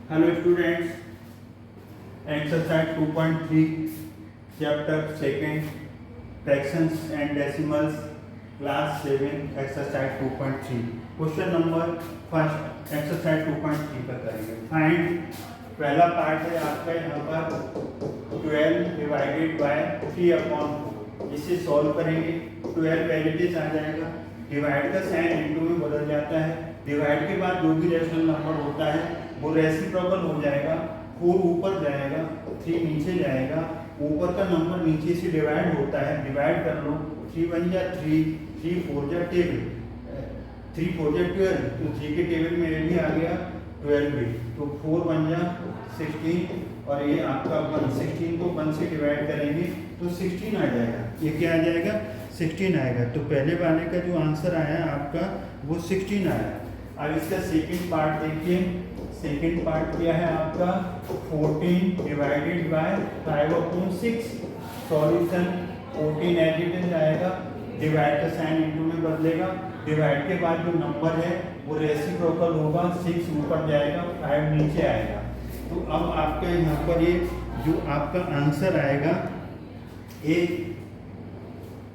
Hello students, exercise 2.3 chapter second fractions and decimals class 7 exercise 2.3 question number first exercise 2.3 का करेंगे। Find पहला part है आपका यहाँ पर 12 डिवाइडेड बाय 3/4। इसे सॉल्व करेंगे। 12 वेरिएबल्स आ जाएगा, डिवाइड का साइन इनटू में बदल जाता है। डिवाइड के बाद जो भी रेशनल नंबर होता है वो रेसिप्रोकल हो जाएगा। 4 ऊपर जाएगा, 3 नीचे जाएगा। ऊपर का नंबर नीचे से डिवाइड होता है, डिवाइड कर लो। 3 बन जा 3, 3 4 जा 10, 3 4 जा 12, तो 3 के टेबल में ये भी आ गया 12 भी, तो 4 बन जा 16 और ये आपका 1। 16 को 1 से डिवाइड करेंगे तो 16 आ जाएगा। ये क्या आ जाएगा? 16 आएगा। तो पहले वाले का जो आंसर आया आपका वो 16 आया। अब इसका सेकंड पार्ट देखिए। सेकंड पार्ट क्या है आपका? 14 divided by 5/6। Solution 14 as it is आएगा, डिवाइड का साइन इनटू में बदलेगा। डिवाइड के बाद जो नंबर है वो रेसिप्रोकल होगा, 6 ऊपर जाएगा, 5 नीचे आएगा। तो अब आपका यहाँ पर ये जो आपका आंसर आएगा ये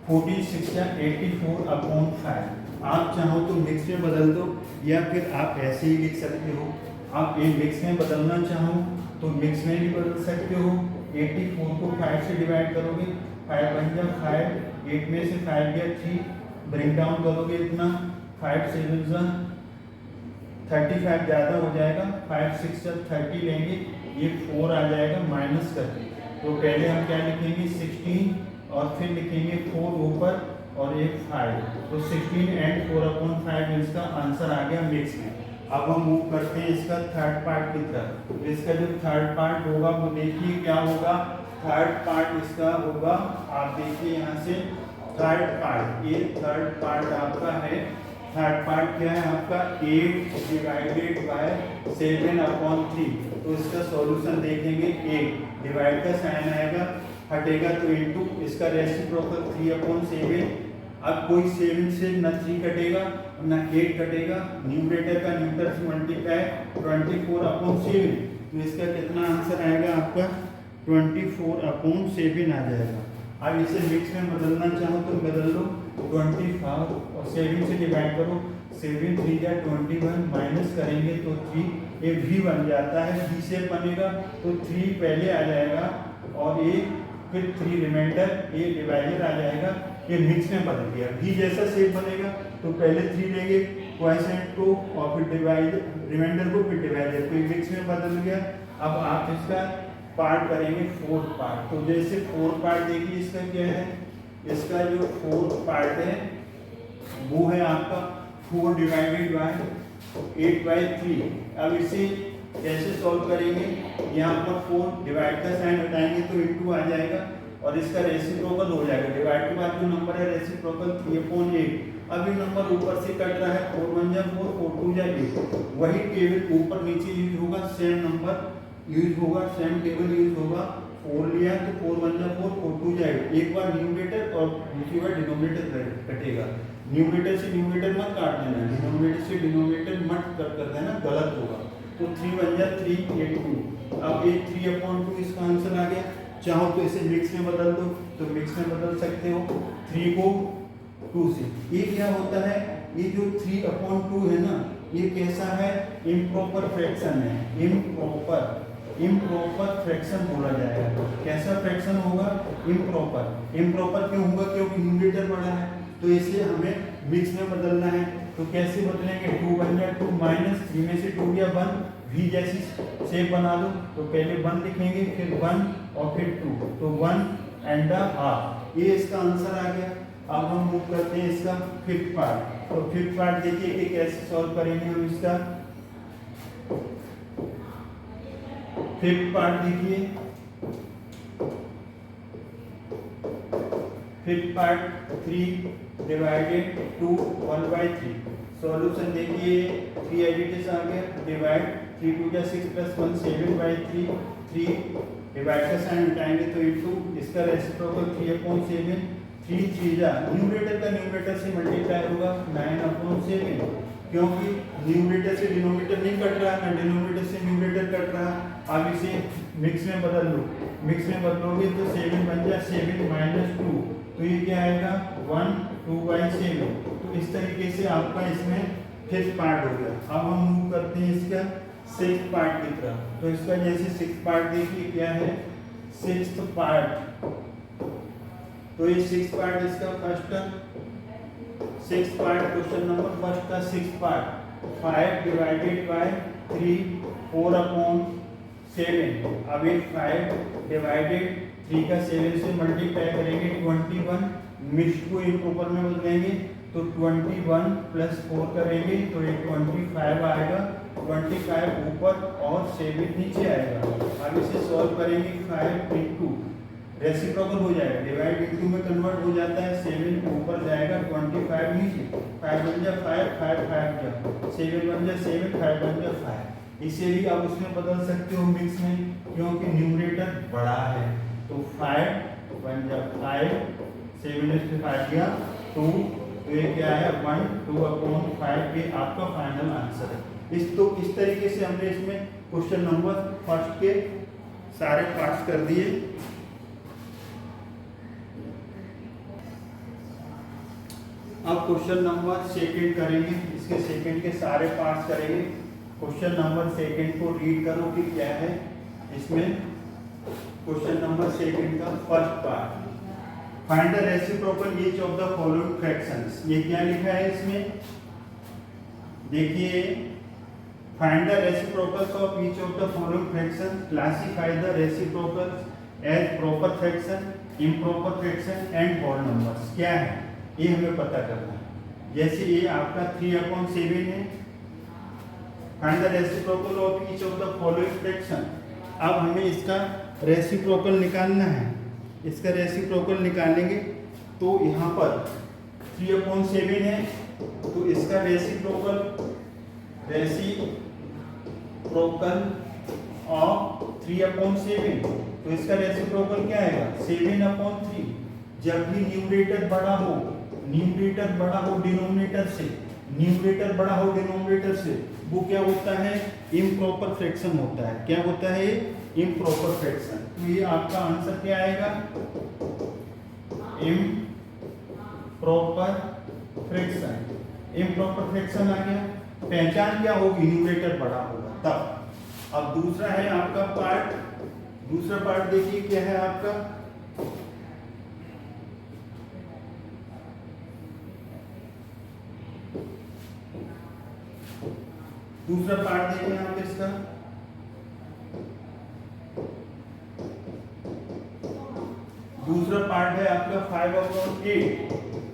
46 या 84/5। आप चाहो तो मिक्स में बदल दो या फिर आप ऐसे ही लिख सकते हो। आप ये मिक्स में बदलना चाहो तो मिक्स में भी बदल सकते हो। 84 को 5 से डिवाइड करोगे, 5 बन जा 5, 8 में से 5 गया 3, ब्रिंग डाउन करोगे इतना, 5 7 जा 35 ज़्यादा हो जाएगा, 5 6 जा 30 लेंगे, ये 4 आ जाएगा माइनस करके। तो पहले हम क्या लिखेंगे? 16 और फिर लिखेंगे 4 ऊपर और एक 5, तो 16 एंड 4/5 इसका आंसर आ गया मिक्स में। अब हम मूव करते हैं इसका थर्ड पार्ट की तरफ। तो इसका जो थर्ड पार्ट होगा वो देखिए क्या होगा। थर्ड पार्ट इसका होगा, आप देखिए यहाँ से थर्ड पार्ट, ये थर्ड पार्ट आपका है। थर्ड पार्ट क्या है आपका? 8 डिवाइडेड बाय 7/3। तो इसका सॉल्यूशन देखेंगे। 8 डिवाइड का साइन आएगा, हटेगा तो इनटू, इसका रेसिप्रोकल 3/7। अब कोई 7 से न 3 कटेगा न 8 कटेगा, न्यूमरेटर का न्यूमरेटर से मल्टीप्लाई 24/7। तो इसका कितना आंसर आएगा आपका? 24/7 आ जाएगा। अब इसे मिक्स में बदलना चाहो तो बदल लो, 25 और 7 से डिवाइड करो, 7 3 या 21 माइनस करेंगे तो 3, ये भी बन जाता है, भी से बनेगा तो 3 पहले आ जाएगा और ये फिर 3 रिमाइंडर, ये डिवाइडर आ जाएगा। ये मिक्स में बदल गया, भी जैसा शेप बनेगा तो पहले 3 लेंगे क्वोशिएंट को और फिर डिवाइडर रिमाइंडर को फिर डिवाइडर, तो मिक्स में बदल गया। अब आप इसका पार्ट करेंगे फोर्थ पार्ट। तो जैसे फोर्थ पार्ट देखिए इसका क्या है, इसका जो फोर्थ पार्ट है वो है आपका 4 डिवाइडेड बाय 8/3। अब इसे कैसे सॉल्व करेंगे? यहाँ पर 4 डिवाइड का साइन हटाएंगे तो इनटू आ जाएगा और इसका रेसिप्रोकल हो जाएगा। डिवाइड के बाद जो नंबर है रेसिप्रोकल 3/8। अब ये नंबर ऊपर से कट रहा है, 4 1 जा 4, 4 2 जा 8। वही टेबल ऊपर नीचे यूज होगा, सेम नंबर यूज होगा, सेम टेबल यूज होगा। 4 लिया तो 4 1 जा 4, 4 2 जा 8। एक बार न्यूमरेटर और दूसरी बार डिनोमिनेटर कटेगा। न्यूमरेटर से न्यूमरेटर मत काट देना, डिनोमिनेटर से डिनोमिनेटर मत कट कर देना, गलत होगा। तो 3 1 जा 3, 8 2। अब ये 3/2 इसका आंसर आ गया। चाहो तो इसे मिक्स में बदल दो तो मिक्स में बदल सकते हो, 3 को 2 से। ये क्या होता है? ये जो 3/2 है ना, ये कैसा है? इम्प्रॉपर फ्रैक्शन है। इम्प्रॉपर फ्रैक्शन बोला जाएगा। कैसा फ्रैक्शन होगा? इम्प्रॉपर। इम्प्रॉपर क्यों होगा? क्योंकि न्यूमरेटर बड़ा है, तो इसे हमें मिक्स में बदलना है। तो कैसे बदलेंगे? 2 बन जाए 2 माइनस 3 में से 2 गया 1, भी जैसी शेप बना दो। तो पहले 1 लिखेंगे, फिर 1 और फिर 2, तो 1.5। ये इसका आंसर आ गया। अब हम मूव करते हैं इसका फिफ्थ पार्ट। तो फिफ्थ पार्ट देखिए कि कैसे सॉल्व करेंगे हम इसका। फिफ्थ पार्ट देखिए, फिफ्थ पार्ट 3 डिवाइडेड 2 1/3। सॉल्यूशन देखिए 3 एडिटिव आ गया, डिवाइड 3 2 जा 6 + 1 7/3। 3 डिवाइड का साइन हटाएंगे तो इनटू, इसका रेसिप्रोकल 3/7, 3 चीजा न्यूमरेटर का न्यूमरेटर से मल्टीप्लाई होगा 9/7, क्योंकि न्यूमरेटर से डिनोमिनेटर नहीं कट रहा है, डिनोमिनेटर से न्यूमरेटर कट रहा। अब इसे मिक्स में बदल लो, मिक्स में बदलोगे तो 7 बन जाए 7 - 2, तो ये क्या आएगा 1 2/7। तो इस तरीके से आपका इसमें 5th पार्ट हो गया। अब हम मूव करते हैं इसका 6th पार्ट की तरफ। तो इसका जैसे 6th पार्ट देखिए क्या है 6th पार्ट। तो ये 6th पार्ट इसका फर्स्ट का 6th part question number first का 6th पार्ट 5 डिवाइडेड बाय 3 4/7। अब ये 5 डिवाइडेड 3 का 7 से मल्टीप्लाई करेंगे 21, मिक्स्ड को इम्प्रॉपर में बदलेंगे तो 21 + 4 करेंगे तो ये 25 आएगा। 25 ऊपर और 7 नीचे आएगा। अब इसे सॉल्व करेंगे 5 × रेसिप्रोकल हो जाएगा, डिवाइड इनटू में कन्वर्ट हो जाता है। 7 ऊपर जाएगा 25 नीचे, 5 बन जाए 5 5 5 जा 7 बन जाए 7 5 बन जाए 5। इसे भी आप उसमें बदल सकते हो मिक्स में, क्योंकि न्यूमरेटर बड़ा है। तो 5 बन जाए 5 7 से 5 गया 2, तो ये क्या है 1 2/5 ये आपका फाइनल आंसर है। इस तरीके से हमने इसमें क्वेश्चन नंबर फर्स्ट के सारे पार्ट्स कर दिए। अब क्वेश्चन नंबर सेकंड करेंगे, इसके सेकंड के सारे पार्ट्स करेंगे। क्वेश्चन नंबर सेकंड को रीड करो कि क्या है इसमें। क्वेश्चन नंबर सेकंड का first part, find the reciprocal each of the following fractions. ये क्या लिखा है इसमें देखिए, find the reciprocals of each of the following fraction, classify the reciprocals as proper fraction, improper fraction and whole numbers. क्या है ये हमें पता करना है। जैसे ये आपका 3/7 है, find the reciprocal of each of the following fraction. अब हमें इसका रेसिप्रोकल निकालना है। इसका रेसिप्रोकल निकालेंगे तो यहाँ पर 3/7 है, तो इसका रेसिप्रोकल ऑफ 3/7, तो इसका रेसिप्रोकल क्या आएगा 7/3। जब भी न्यूमरेटर बड़ा हो डिनोमिनेटर से, न्यूमरेटर बड़ा हो डिनोमिनेटर से, वो क्या होता है इम्प्रॉपर फ्रैक्शन होता है। क्या होता है इम्प्रॉपर फ्रैक्शन। तो ये आपका आंसर क्या आएगा इम्प्रॉपर फ्रैक्शन। इम्प्रॉपर फ्रैक्शन आ गया। पहचान क्या होगी न्यूमरेटर बड़ा होगा तब। अब दूसरा है आपका पार्ट, दूसरा पार्ट देखिए क्या है आपका, दूसरा पार्ट देखें आप इसका। दूसरा पार्ट है आपका 5/8,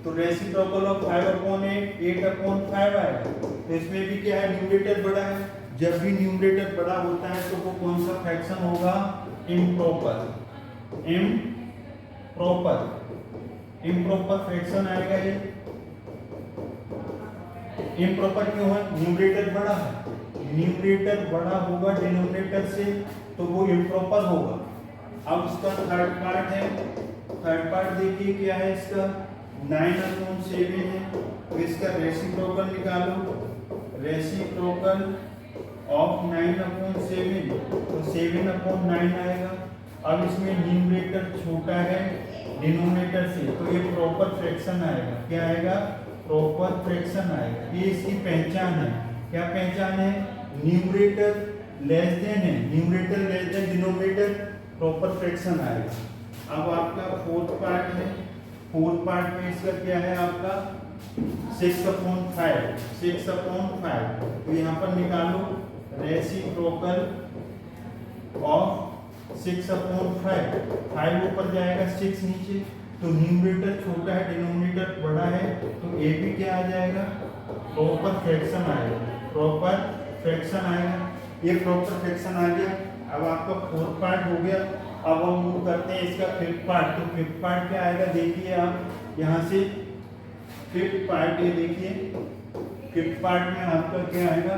तो रेसिप्रोकल ऑफ 5/8 8/5 आएगा। तो इसमें भी क्या है न्यूमरेटर बड़ा है। जब भी न्यूमरेटर बड़ा होता है तो वो कौन सा फ्रैक्शन होगा इम्प्रॉपर। इम्प्रॉपर फ्रैक्शन आएगा ये। इम्प्रॉपर क्यों है न्यूमरेटर बड़ा है, न्यूमरेटर बड़ा होगा डिनोमिनेटर से तो वो इम्प्रॉपर होगा। अब इसका थर्ड पार्ट है, थर्ड पार्ट देखिए क्या है इसका 9/7 है, तो इसका रेसिप्रोकल निकालो। रेसिप्रोकल ऑफ 9/7 तो 7/9 आएगा। अब इसमें न्यूमरेटर छोटा है डिनोमिनेटर से तो ये प्रॉपर फ्रैक्शन आएगा। क्या आएगा प्रॉपर फ्रैक्शन आएगा। ये इसकी पहचान है। क्या पहचान है न्यूमरेटर लेस देन है, numerator less than denominator, proper fraction आएगा। अब आपका फोर्थ पार्ट है, फोर्थ पार्ट में इसका क्या है आपका 6/5 तो यहाँ पर निकालो रेसिप्रोकल ऑफ 6/5 5 ऊपर जाएगा 6 नीचे, तो न्यूमरेटर छोटा है डिनोमिनेटर बड़ा है तो ए भी क्या आ जाएगा प्रॉपर फ्रैक्शन आएगा। प्रॉपर फ्रैक्शन आएगा। ये प्रॉपर फ्रैक्शन आ गया। अब आपका फोर्थ पार्ट हो गया। अब हम मूव करते हैं इसका फिफ्थ पार्ट। तो फिफ्थ पार्ट क्या आएगा देखिए आप यहाँ से फिफ्थ पार्ट ये देखिए, फिफ्थ पार्ट में आपका क्या आएगा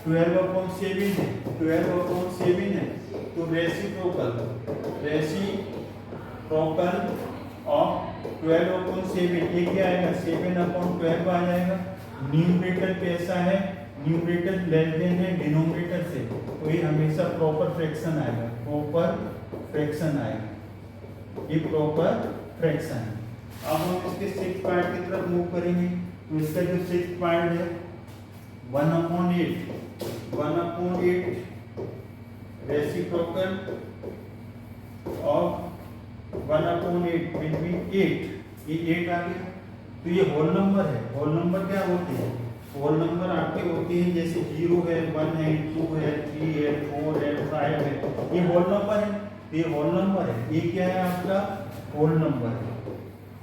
12/7 है, 12/7 है तो रेसिप्रोकल ऑफ 12 अपॉन 7, ये क्या आएगा 7 अपॉन 12 आ जाएगा। न्यूमरेटर कैसा है, न्यूमरेटर लेस देन है डिनोमिनेटर से, तो ये हमेशा प्रॉपर फ्रैक्शन आएगा, प्रॉपर फ्रैक्शन आएगा, ये प्रॉपर फ्रैक्शन है। अब हम इसके 6th पार्ट की तरफ मूव करेंगे, तो इसका जो 6th पार्ट है 1/8, 1/8 रेसिप्रोकल ऑफ 1/8 विल बी 8, ये 8 आ गया। तो ये होल नंबर है, होल नंबर क्या होते हैं, होल नंबर आपके होते हैं जैसे 0 है, 1 है, 2 है, 3 है, 4 है, 5 है, ये होल नंबर है, ये होल नंबर है, ये क्या है आपका होल नंबर है,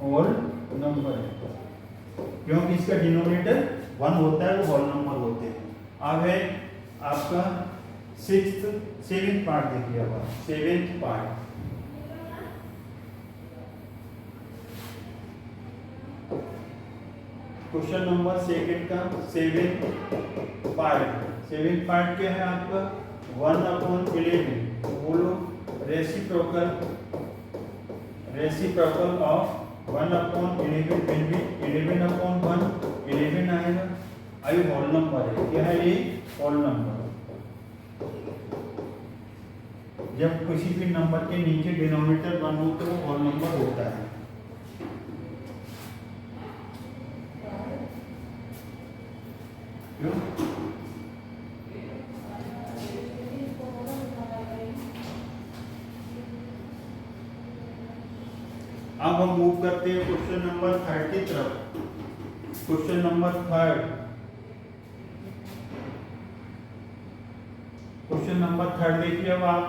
होल नंबर है, क्योंकि इसका डिनोमिनेटर 1 होता है, वो होल नंबर होते हैं। अब है आपका 7th पार्ट देखिए, अब 7th पार्ट, क्वेश्चन नंबर 2 का 7th पार्ट क्या है आपका 1/11, बोलो रेसिप्रोकल ऑफ 1/11 विल बी 11/1, 11 आएगा। आई होल नंबर है, क्या है ये होल नंबर। जब किसी भी नंबर के नीचे डिनोमिनेटर 1 हो तो वो होल नंबर होता है। अब हम मूव करते हैं क्वेश्चन नंबर 3 की तरफ। क्वेश्चन नंबर 3, क्वेश्चन नंबर 3 देखिए। अब आप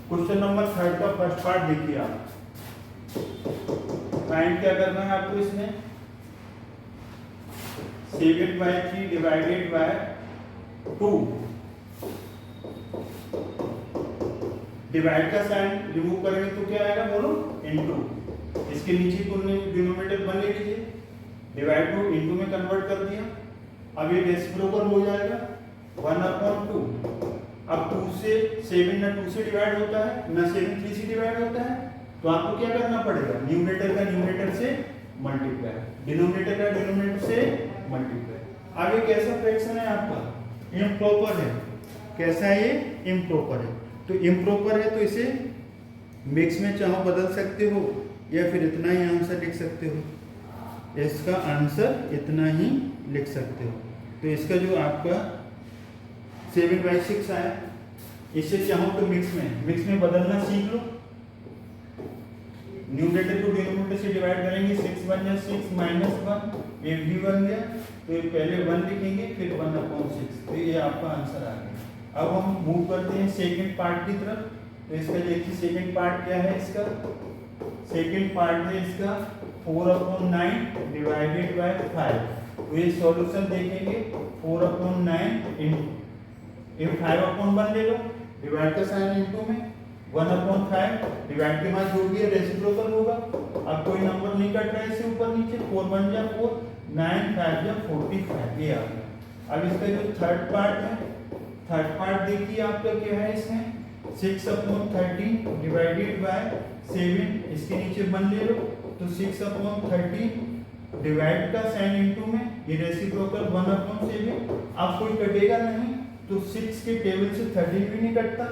क्वेश्चन नंबर 3 का फर्स्ट पार्ट देखिए। आप फाइंड क्या करना है आपको, इसमें 7/3 डिवाइडेड बाय 2, डिवाइड का साइन रिमूव करेंगे तो क्या आएगा बोलो इनटू, इसके नीचे को डिनोमिनेटर 1 ले लीजिए, डिवाइड को इनटू में कन्वर्ट कर दिया। अब ये रेसिप्रोकल हो जाएगा 1/2। अब 2 से 7 ना 2 से डिवाइड होता है ना 7 3 से डिवाइड होता है, तो आपको क्या करना पड़ेगा, न्यूमरेटर का न्यूमरेटर से मल्टीप्लाई, डिनोमिनेटर का डिनोमिनेटर से मल्टीप्लाई। अब ये कैसा फ्रैक्शन है आपका, इम्प्रॉपर है। कैसा है ये, इम्प्रॉपर है। तो इम्प्रॉपर है तो इसे मिक्स में चाहो बदल सकते हो या फिर इतना ही आंसर लिख सकते हो, इसका आंसर इतना ही लिख सकते हो। तो इसका जो आपका 7/6 आया, इसे चाहो तो मिक्स में बदलना सीख लो। न्यूमरेटर को डिनोमिनेटर से डिवाइड करेंगे, 6 1 6 -1, ये भी बन गया, तो ये पहले 1 लिखेंगे फिर 1/6, तो ये आपका आंसर आ गया। अब हम मूव करते हैं 2nd पार्ट की तरफ। तो इसका देखिए 2nd पार्ट क्या है, इसका 2nd पार्ट है इसका 4/9 डिवाइडेड बाय 5। तो ये सॉल्यूशन देखेंगे 4/9 ये 5/1 ले लो, डिवाइड का साइन इनटू में 1/5, डिवाइड के बाद जो भी है रेसिप्रोकल होगा। अब कोई नंबर नहीं कट रहा है इससे ऊपर नीचे, 4 1 जा 4, 9 5 जा 45, ये आ गया। अब इसका जो 3rd पार्ट है, 3rd पार्ट देखिए आपका क्या है, इसमें 6/13 डिवाइडेड बाय 7, इसके नीचे 1 ले लो, तो 6/13 डिवाइड का साइन इनटू में ये रेसिप्रोकल 1/7। अब कोई कटेगा नहीं, तो 6 के टेबल से 13 भी नहीं कटता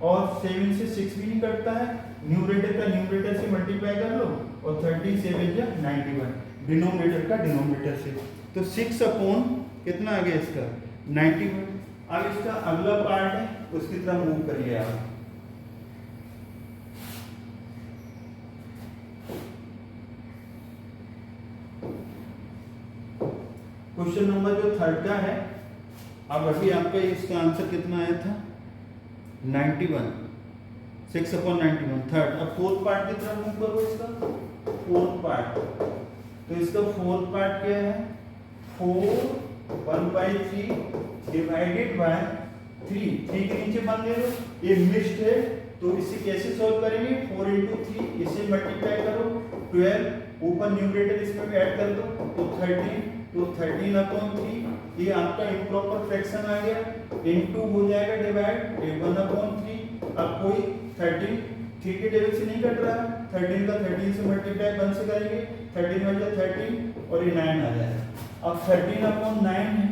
और 7 से 6 भी नहीं कटता है। न्यूमरेटर का न्यूमरेटर से मल्टीप्लाई कर लो और 13 7 जा 91, डिनोमिनेटर का डिनोमिनेटर से, तो 6/ कितना आ गया इसका 91। अब इसका अगला पार्ट है, उसकी तरफ मूव करिए आप। क्वेश्चन नंबर जो 3rd का है, अब अभी आपका इसका आंसर कितना आया था 91, 6/91 3rd। अब 4th पार्ट की तरफ मूव करो, इसका 4th पार्ट। तो इसका 4th पार्ट क्या है, 4 1/3 डिवाइडेड बाय 3, 3 के नीचे 1 ले लो, ये मिक्स्ड है तो इसे कैसे सॉल्व करेंगे, 4 × 3 इसे मल्टीप्लाई करो, 12 ऊपर न्यूमरेटर इसमें भी ऐड कर दो, तो 13 तो 13/3 ये आपका इम्प्रॉपर फ्रैक्शन आ गया, इनटू हो जाएगा डिवाइड 1/3। अब कोई 13 3 के टेबल से नहीं कट रहा, 13 का 13 से मल्टीप्लाई 1 से करेंगे, 13 बन जाए 13 और ये 9 आ जाएगा। अब 13/9 है,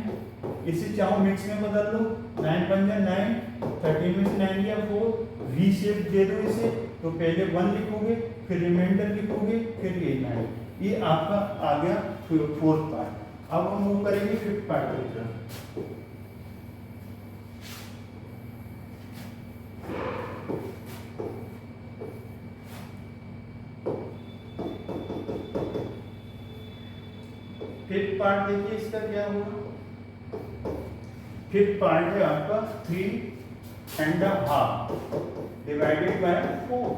इसे चाहो मिक्स में बदल लो, 9 बन जाए 9, 13 में से 9 गया 4, वी शेप दे दो इसे, तो पहले 1 लिखोगे, फिर रिमाइंडर लिखोगे, फिर ये 9। ये आपका आ गया फोर्थ पार्ट। अब हम मूव करेंगे फिफ्थ पार्ट की तरफ। फिफ्थ पार्ट देखिए इसका क्या होगा। फिफ्थ पार्ट है आपका 3.5 डिवाइडेड बाय 4।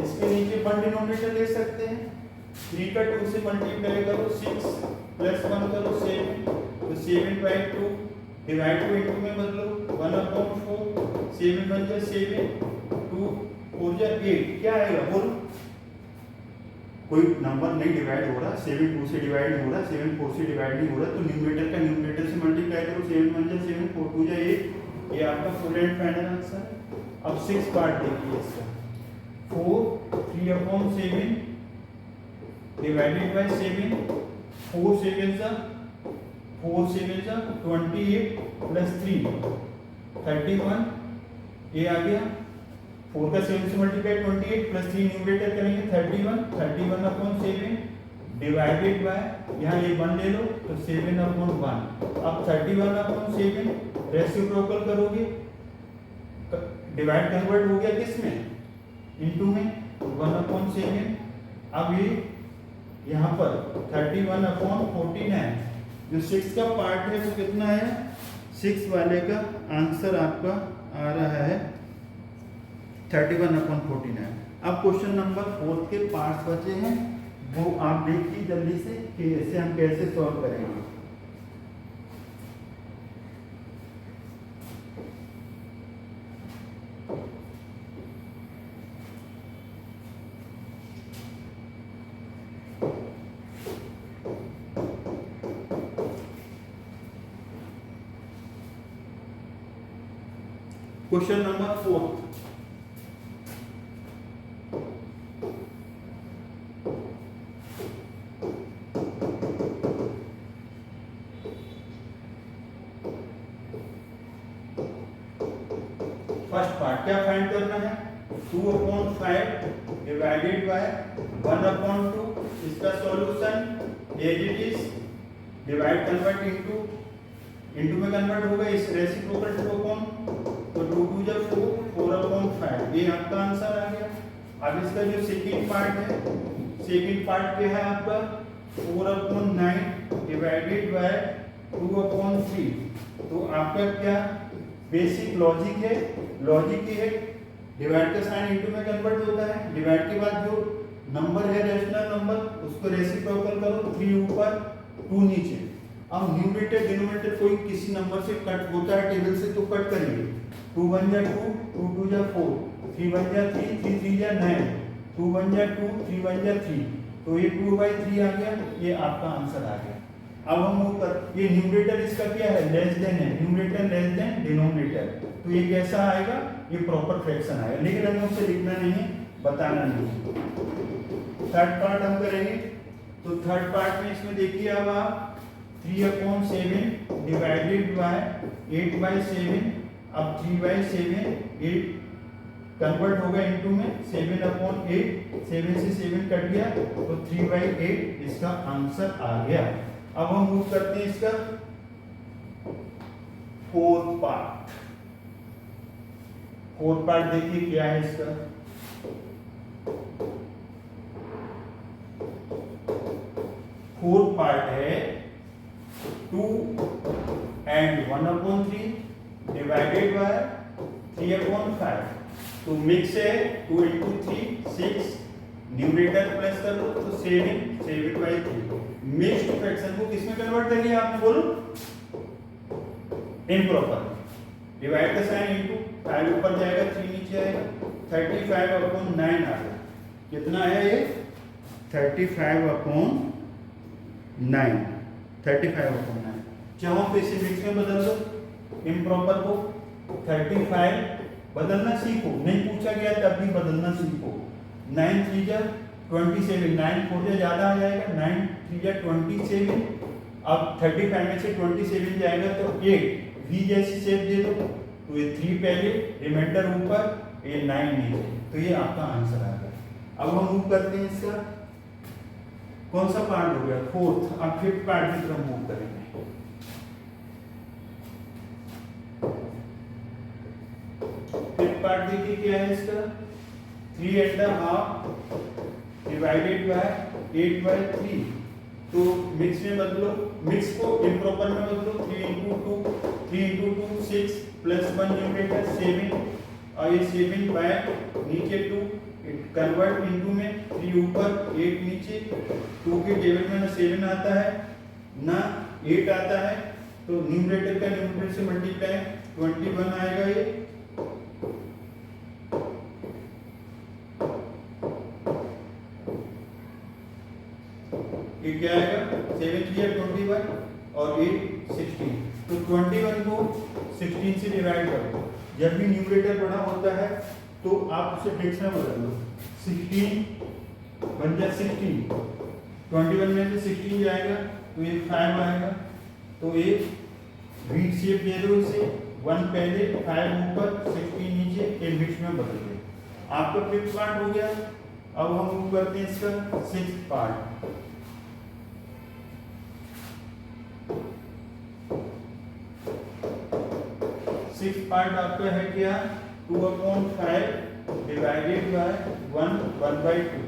इसके नीचे 1 डिनोमिनेटर ले सकते हैं, 3 का 2 से मल्टीप्लाई करो, 6 प्लस 1 करो 7, तो 7/2 डिवाइड को इनटू में बदलो, 1/4, 7 बन जाए 7, 2 4 जाए 8, क्या आएगा बोलो। कोई नंबर नहीं डिवाइड हो रहा, 7 2 से डिवाइड हो रहा, 7 4 से डिवाइड नहीं हो रहा, तो न्यूमरेटर का न्यूमरेटर से मल्टीप्लाई करो, 7 बन जाए 7, 4 2 जाए 8, ये आपका फुल एंड फाइनल आंसर है। अब 6 पार्ट देखिए इसका, 4 3/7 डिवाइडेड बाय 7, 4 7 जा 28 प्लस 3 31, ये आ गया 4 का 7 से मल्टीप्लाई 28 प्लस 3 न्यूमरेटर करेंगे 31/7 डिवाइडेड बाय, यहाँ ये 1 ले लो तो 7/1। अब 31/7 रेसिप्रोकल करोगे, डिवाइड कन्वर्ट हो गया किसमें, इनटू में, 1/7। अब ये यहाँ पर 31/49, जो 6 का पार्ट है वो कितना है, 6 वाले का आंसर आपका आ रहा है 31/49। अब क्वेश्चन नंबर 4 के पार्ट्स बचे हैं, वो आप देखिए जल्दी से कि इसे हम कैसे सॉल्व करेंगे। क्वेश्चन नंबर 4, फर्स्ट पार्ट क्या फाइंड करना है, 2/5 डिवाइडेड बाय 1/2। इसका solution as it is, divide convert into में कन्वर्ट होगा, इस रेसिप्रोकल 2/, तो 2 2 जा 4, 4/5, ये आपका आंसर आ गया। अब इसका जो सेकंड पार्ट है, सेकंड पार्ट क्या है आपका, 4/9 डिवाइडेड बाय 2/3। तो आपका क्या बेसिक लॉजिक है, लॉजिक ये है, डिवाइड का साइन इनटू में कन्वर्ट होता है, डिवाइड के बाद जो नंबर है रेशनल नंबर उसको रेसिप्रोकल करो, 3 ऊपर 2 नीचे। अब न्यूमरेटर डिनोमिनेटर कोई किसी नंबर से कट होता है टेबल से, तो कट करेंगे, 2 1 जा 2, 2 2 जा 4, 3 1 जा 3, 3 3 जा 9, 2 1 जा 2, 3 1 जा 3, तो ये 2/3 आ गया, ये आपका आंसर आ गया। अब हम ऊपर ये न्यूमरेटर इसका क्या है, लेस देन है, न्यूमरेटर लेस देन डिनोमिनेटर, तो ये कैसा आएगा, ये प्रॉपर फ्रैक्शन आएगा, लेकिन हमें उसे लिखना नहीं, बताना नहीं। थर्ड पार्ट हम करेंगे, तो थर्ड पार्ट में इसमें देखिए अब आप 3/7 डिवाइडेड बाय 8/7, अब 3/7 8 कन्वर्ट होगा इनटू में 7/8, 7 से 7 कट गया तो 3/8 इसका आंसर आ गया। अब हम मूव करते हैं इसका फोर्थ पार्ट। फोर्थ पार्ट देखिए क्या है इसका, फोर्थ पार्ट है 2 and 1/3 डिवाइडेड बाय 3/5। तो मिक्स है 2 into 3 6, न्यूमरेटर प्लस कर लो तो 7/3। मिक्स्ड फ्रैक्शन को किसमें कन्वर्ट कर लिया आपने, बोलो, इम्प्रॉपर। डिवाइड का साइन इनटू 5 ऊपर जाएगा 3 नीचे आएगा, 35/9 आ गया। कितना है ये, 35/9। 35/9। चाहो तो इसे मिक्स में बदल दो, इम्प्रॉपर को 35 बदलना सीखो, नहीं पूछा गया तब भी बदलना सीखो। 9 3 जा 27, 9 4 जा ज़्यादा आ जाएगा, 9 3 जा 27। अब 35 में से 27 जाएगा तो 8 वी जैसी शेप दे दो, तो ये 3 पहले, रिमाइंडर ऊपर, ये 9 नीचे, तो ये आपका आंसर आ गया। अब हम मूव करते हैं इसका, कौन सा पार्ट हो गया, फोर्थ। अब फिफ्थ पार्ट की तरफ मूव करेंगे। फिफ्थ पार्ट देखिए क्या है इसका, 3.5 डिवाइडेड बाय 8/3। तो मिक्स में बदलो, मिक्स को इम्प्रॉपर में बदलो, 3 × 2 6 + 1 न्यूमरेटर 7, और ये 7 बाय नीचे 2 कन्वर्ट इनटू में 3 ऊपर 8 नीचे। 2 के टेबल में ना 7 आता है ना 8 आता है, तो न्यूमरेटर का न्यूमरेटर से मल्टीप्लाई 21 आएगा। ये क्या आएगा, 7 3 21 और 8 16। तो 21 को 16 से डिवाइड कर दो। जब भी न्यूमरेटर बड़ा होता है तो आप उसे फिक्स में बदल दो, 16 बन जाए 16, 21 में से 16 जाएगा तो ये 5 आएगा। तो ये वी शेप दे दो इसे, 1 पहले 5 ऊपर 16 नीचे, ये मिक्स में बदल दो। आपका फिफ्थ पार्ट हो गया। अब हम मूव करते हैं इसका सिक्स्थ पार्ट। सिक्स्थ पार्ट आपका है क्या, 2/5 डिवाइडेड बाय 1/2।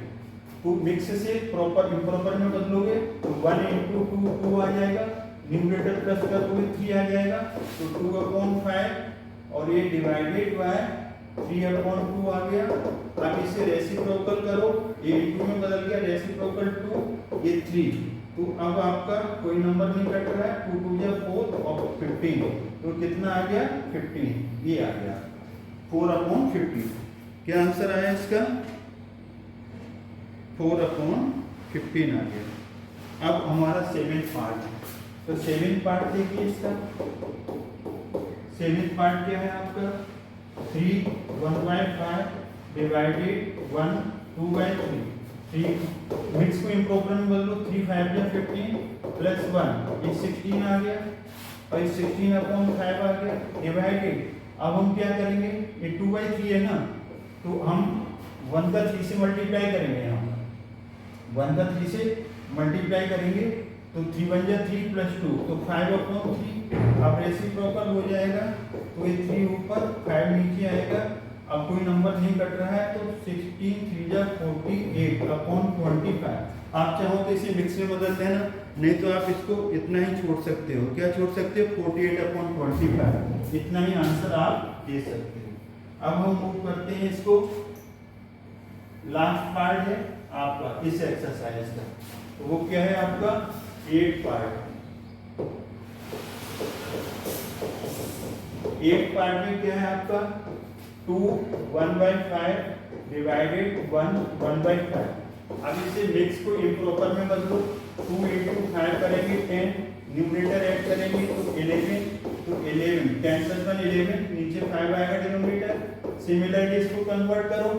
तो मिक्स से प्रॉपर इम्प्रॉपर में बदलोगे तो 1 × 2 आ जाएगा, न्यूमरेटर प्लस कर दोगे 3 आ जाएगा, तो 2/5 और ये डिवाइडेड बाय 3/2 आ गया। अब इसे रेसिप्रोकल करो, ये इनटू में बदल गया, रेसिप्रोकल 2, ये 3। तो अब आपका कोई नंबर नहीं कट रहा है, 2 2 4 और 15, तो कितना आ गया 15, ये आ गया 4/15। क्या आंसर आया इसका, 4/15 आ गया। अब हमारा 7th पार्ट है, तो 7th पार्ट देखिए इसका। 7th पार्ट क्या है आपका, 3/1/5 डिवाइडेड 1 2/3। 3 मिक्स को इम्प्रॉपर में बदलो, 3 5 या 15 + 1, ये 16 आ गया, और ये 16/5 आ गया डिवाइडेड। अब हम क्या करेंगे, ये 2/3 है ना, तो हम 1 का 3 से मल्टीप्लाई करेंगे, हम 1 का 3 से मल्टीप्लाई करेंगे, तो 3 1 जा 3 + 2, तो 5/3। अब रेसिप्रोकल हो जाएगा, तो ये 3 ऊपर 5 नीचे आएगा। अब कोई नंबर नहीं कट रहा है, तो 16 3 जा 48/25। आप चाहो तो इसे मिक्स में बदल देना, नहीं तो आप इसको इतना ही छोड़ सकते हो। क्या छोड़ सकते हो, 48/25, इतना ही आंसर आप दे सकते हो। अब हम मूव करते हैं इसको, लास्ट पार्ट है आपका इस एक्सरसाइज का, तो वो क्या है आपका 8th पार्ट। 8th पार्ट में क्या है आपका, 2/1/5 डिवाइडेड 1/5। अब इसे मिक्स को इम्प्रॉपर में बदलो, 2 × 5 करेंगे 10, न्यूमरेटर ऐड करेंगे तो 11, तो 11 10 + 1 11, नीचे 5 आएगा डिनोमिनेटर। सिमिलरली इसको कन्वर्ट करो,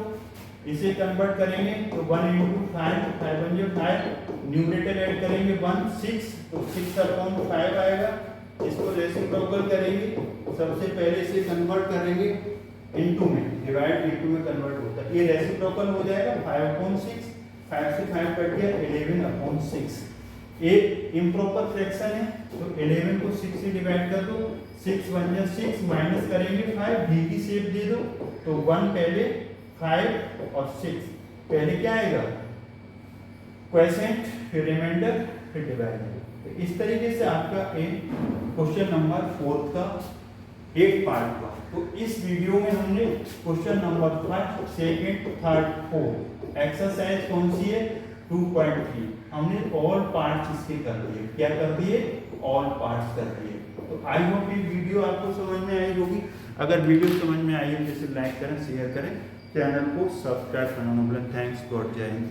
इसे कन्वर्ट करेंगे तो 1 × 5 5 1 जा 5, न्यूमरेटर ऐड करेंगे 1 6, तो 6/5 आएगा। इसको रेसिप्रोकल करेंगे, सबसे पहले इसे कन्वर्ट करेंगे इनटू में, डिवाइड इनटू में कन्वर्ट होता है, ये रेसिप्रोकल हो जाएगा 5/6, 5 से 5 कट गया 11/6। एक इम्प्रॉपर फ्रैक्शन है, तो 11 को 6 से डिवाइड कर दो, 6 1 जा 6, माइनस करेंगे 5, डी की शेप दे दो, तो 1 पहले 5 और 6, पहले क्या आएगा क्वोशिएंट, फिर रिमाइंडर, फिर डिवाइडर। तो इस तरीके से आपका एक क्वेश्चन नंबर 4 का 8 पार्ट का। तो इस वीडियो में हमने क्वेश्चन नंबर 1 2 3 4 एक्सरसाइज कौन सी है 2.3, हमने ऑल पार्ट्स इसके कर दिए। क्या कर दिए, ऑल पार्ट्स कर दिए। तो आई होप ये वीडियो आपको समझ में आई होगी। अगर वीडियो समझ में आई है तो इसे लाइक करें, शेयर करें, चैनल को सब्सक्राइब करना। थैंक्स गॉड, जय हिंद।